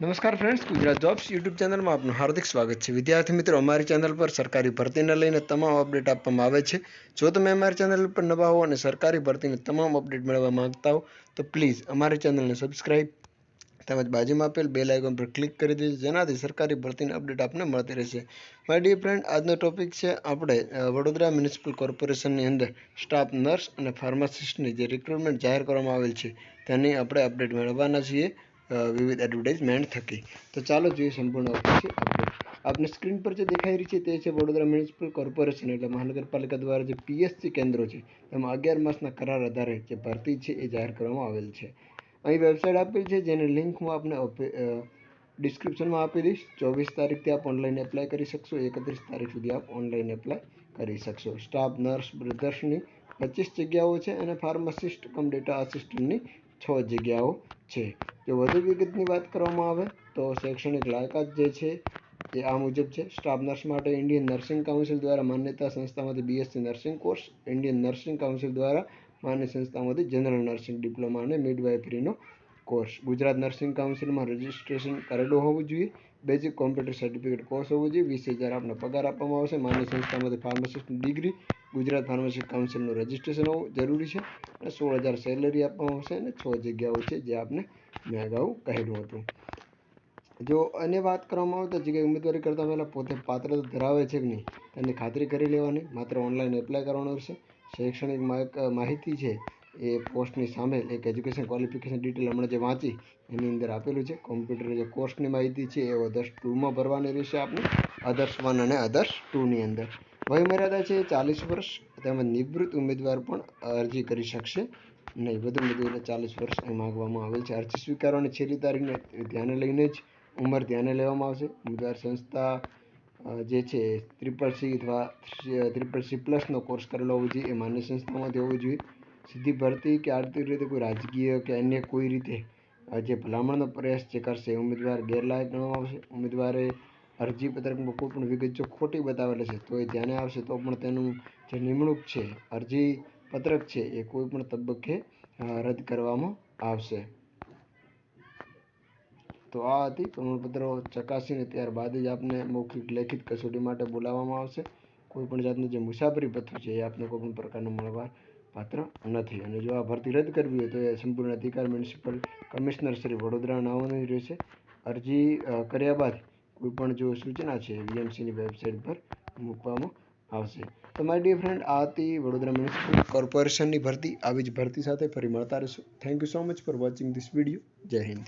નમસ્કાર friends, Gujarat jobs YouTube ચેનલમાં આપનું હાર્દિક સ્વાગત છે। વિદ્યાર્થી મિત્રો, અમારી ચેનલ પર સરકારી ભરતીને લઈને તમામ અપડેટ આપવામાં આવે છે। જો તમે અમારી ચેનલ પર નવા હો અને સરકારી ભરતીની તમામ અપડેટ મેળવવા માંગતા હો તો પ્લીઝ અમારી ચેનલને સબસ્ક્રાઇબ તેમજ બાજુમાં આપેલ બેલ આઇકોન પર ક્લિક કરી દેજો, જેનાથી સરકારી ભરતીની અપડેટ આપને મળતી રહેશે। માય ડિયર ફ્રેન્ડ, આજનો ટોપિક છે આપણે વડોદરા મ્યુનિસિપલ કોર્પોરેશનની અંદર સ્ટાફ નર્સ અને ફાર્માસિસ્ટની જે રિક્રુટમેન્ટ જાહેર કરવામાં આવેલ છે તેની આપણે અપડેટ મેળવવાના છીએ વિવિધ એડવર્ટાઇઝમેન્ટ થકી। તો ચાલો જોઈએ સંપૂર્ણ અપડેટ। આપને સ્ક્રીન પર જે દેખાઈ રહી છે તે છે વડોદરા મ્યુનિસિપલ કોર્પોરેશન એટલે મહાનગરપાલિકા દ્વારા જે પીએસસી કેન્દ્રો છે તેમાં 11 માસના કરાર આધારે જે ભરતી છે એ જાહેર કરવામાં આવેલ છે। અહીં વેબસાઇટ આપેલ છે જેની લિંક હું આપને ડિસ્ક્રિપ્શનમાં આપી દઈશ। 24 તારીખથી આપ ઓનલાઈન એપ્લાય કરી શકશો, 31 તારીખ સુધી આપ ઓનલાઈન એપ્લાય કરી શકશો। સ્ટાફ નર્સ બ્રધર્સની 25 જગ્યાઓ છે અને ફાર્માસિસ્ટ કમ ડેટા આસિસ્ટન્ટની 6 જગ્યાઓ છે। જો વધુ વિગતની વાત કરવામાં આવે તો શૈક્ષણિક લાયકાત જે છે એ આ મુજબ છે। સ્ટાફ નર્સ માટે ઇન્ડિયન નર્સિંગ કાઉન્સિલ દ્વારા માન્યતા સંસ્થામાંથી BSc nursing course, Indian nursing council દ્વારા માન્ય સંસ્થામાંથી જનરલ નર્સિંગ ડિપ્લોમા અને મિડવાઇફરીનો કોર્સ, ગુજરાત નર્સિંગ કાઉન્સિલમાં રજિસ્ટ્રેશન કરેલું હોવું જોઈએ, બેઝિક કોમ્પ્યુટર સર્ટિફિકેટ કોર્સ હોવું જોઈએ, 20,000 આપને પગાર આપવામાં આવશે, માન્ય સંસ્થામાંથી ફાર્માસિસ્ટની ડિગ્રી, ગુજરાત ફાર્માસી કાઉન્સિલનું રજિસ્ટ્રેશન હોવું જરૂરી છે અને 16,000 સેલરી આપવામાં આવશે અને 6 જગ્યાઓ છે જે આપને મેં અગાઉ કહેલું હતું। જો અન્ય વાત કરવામાં આવે તો જગ્યાએ ઉમેદવારી કરતાં પહેલાં પોતે પાત્રતા ધરાવે છે કે નહીં તેની ખાતરી કરી લેવાની, માત્ર ઓનલાઈન એપ્લાય કરવાનું રહેશે। શૈક્ષણિક માહિતી છે એ પોસ્ટની સામે એક એજ્યુકેશન ક્વોલિફિકેશન ડિટેલ હમણાં જે વાંચી એની અંદર આપેલું છે। કોમ્પ્યુટર જે કોર્સની માહિતી છે એ અધર્સ 2માં ભરવાની રહેશે આપણે, અધર્સ 1 અને અધર્સ 2ની અંદર। વયમર્યાદા છે 40 વર્ષ તેમજ નિવૃત્ત ઉમેદવાર પણ અરજી કરી શકશે નહીં, વધુ ઉમેદવારને 40 વર્ષ અહીં માગવામાં આવેલ છે। અરજી સ્વીકારવાની છેલ્લી તારીખને ધ્યાને લઈને જ ઉંમર ધ્યાને લેવામાં આવશે। ઉમેદવાર સંસ્થા જે છે CCC અથવા CCC+નો કોર્સ કરેલો હોવો જોઈએ, એ માન્ય સંસ્થામાંથી હોવો જોઈએ। સીધી ભરતી કે આર્થિક રીતે કોઈ રાજકીય કે અન્ય કોઈ રીતે જે ભલામણનો પ્રયાસ જે કરશે ઉમેદવાર ગેરલાયક ગણવામાં આવશે। ઉમેદવારે અરજીપત્રકમાં કોઈ પણ વિગત જો ખોટી બતાવેલી છે તો એ ધ્યાને આવશે તો પણ તેનું જે નિમણૂક છે, અરજી પત્રક છે એ કોઈ પણ તબક્કે રદ કરવામાં આવશે। તો આ હતી પ્રમાણપત્રો ચકાસીને ત્યારબાદ જ આપને મૌખિક લેખિત કસોટી માટે બોલાવવામાં આવશે। કોઈ પણ જાતનું જે મુસાફરી પત્ર છે એ આપને કોઈ પણ પ્રકારનું મળવા પાત્ર નથી અને જો આ ભરતી રદ કરવી હોય તો એ સંપૂર્ણ અધિકાર મ્યુનિસિપલ કમિશનર શ્રી વડોદરાના આવવાનું રહેશે। અરજી કર્યા બાદ કોઈ પણ જો સૂચના છે વીએમસીની વેબસાઇટ પર મૂકવામાં આવશે। તો માય ડિયર ફ્રેન્ડ, આ હતી વડોદરા મ્યુનિસિપલ કોર્પોરેશનની ભરતી। આવી જ ભરતી સાથે ફરી મળતા રહીશું। Thank you so much for watching this video. જય હિન્દ।